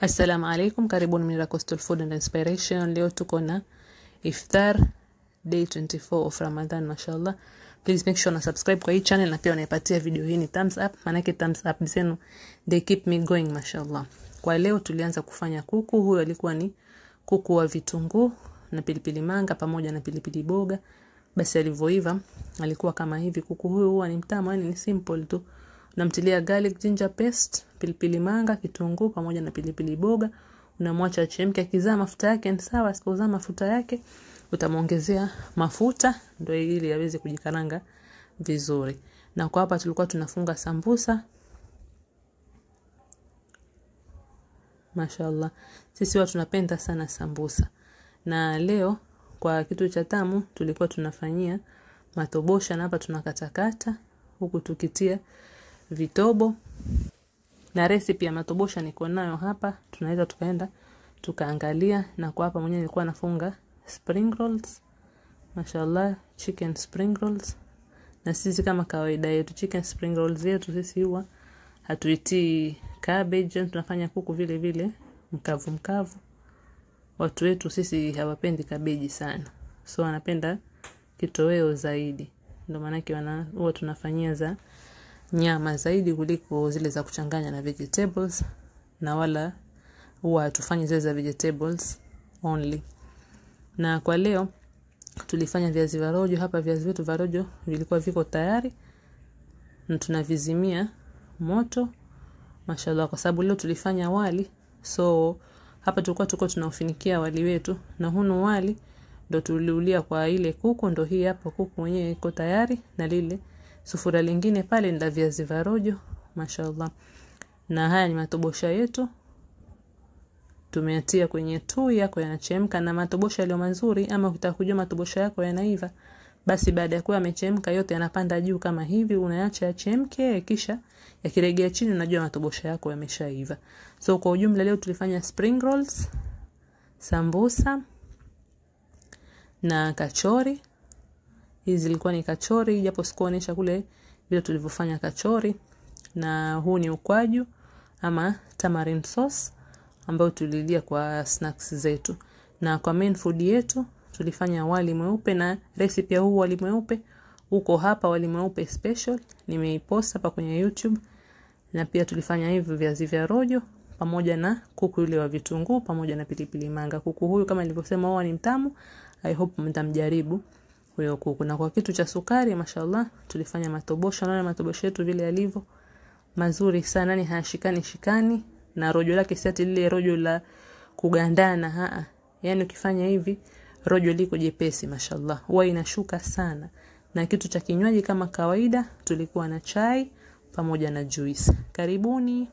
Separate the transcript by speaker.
Speaker 1: Assalamu alaikum, karibuni Mira Coastal Food and Inspiration. Leo tuko na iftar day 24 of Ramadan, mashallah. Please make sure na subscribe kwa hii channel na pia unaipatia video hii ni thumbs up, manake thumbs up zenu they keep me going, mashallah. Kwa leo tulianza kufanya kuku. Huyo alikuwa ni kuku wa vitunguu na pilipili manga pamoja na pilipili boga. Basi alivyoiva alikuwa kama hivi. Kuku huyo huwa ni mtamu, yani ni simple tu. Unamtilia garlic ginger paste, pilipili manga, kitunguu pamoja na pilipili boga. Unamwacha achemke, akizaa mafuta yake ni sawa. Asipozaa mafuta yake utamuongezea mafuta ndio ili aweze kujikaranga vizuri. Na kwa hapa tulikuwa tunafunga sambusa. Mashallah. Sisi watu tunapenda sana sambusa. Na leo kwa kitu cha tamu tulikuwa tunafanyia matobosha, na hapa tunakatakata huku tukitia vitobo. Na recipe ya matobosha niko nayo hapa, tunaweza tukaenda tukaangalia. Na kwa hapa mwenyewe nilikuwa nafunga spring rolls, mashallah, chicken spring rolls. Na sisi kama kawaida yetu chicken spring rolls yetu sisi huwa hatuitii cabbage, tunafanya kuku vile vile mkavu mkavu. Watu wetu sisi hawapendi cabbage sana, so wanapenda kitoweo zaidi, ndio maana huwa tunafanyia za nyama zaidi kuliko zile za kuchanganya na vegetables, na wala huwa tufanye zile za vegetables only. Na kwa leo tulifanya viazi vya rojo. Hapa viazi vyetu vya rojo vilikuwa viko tayari na tunavizimia moto, mashallah, kwa sababu leo tulifanya wali. So hapa tulikuwa tunaufinikia wali wetu, na hunu wali ndo tuliulia kwa ile kuku. Ndo hii hapa kuku mwenyewe iko tayari, na lile sufuria lingine pale ndio viazi vya rojo, mashallah. Na haya ni matobosha yetu, tumeatia kwenye tui yako yanachemka. Na matobosha yale mazuri, ama ukitaka kujua matobosha yako yanaiva, basi baada ya kuwa yamechemka yote yanapanda juu kama hivi, unaacha yachemke, kisha yakiregea chini unajua matobosha yako yameshaiva. So kwa ujumla leo tulifanya spring rolls, sambusa na kachori. Hizi zilikuwa ni kachori, japo sikuonesha kule vile tulivyofanya kachori. Na huu ni ukwaju ama tamarind sauce ambao tulilia kwa snacks zetu. Na kwa main food yetu tulifanya wali mweupe, na recipe ya huu wali mweupe uko hapa, wali mweupe special, nimeipost hapa kwenye YouTube. Na pia tulifanya hivi viazi vya rojo pamoja na kuku yule wa vitunguu pamoja na pilipili manga. Kuku huyu kama nilivyosema huwa ni mtamu, I hope mtamjaribu huyo kuku. Na kwa kitu cha sukari, mashallah, tulifanya matobosha. Na matobosha yetu vile yalivyo mazuri sana, ni hayashikani, na rojo lake si ati lile rojo la kugandana, yani ukifanya hivi rojo liko jepesi, mashallah, huwa inashuka sana. Na kitu cha kinywaji kama kawaida tulikuwa na chai pamoja na juice. Karibuni.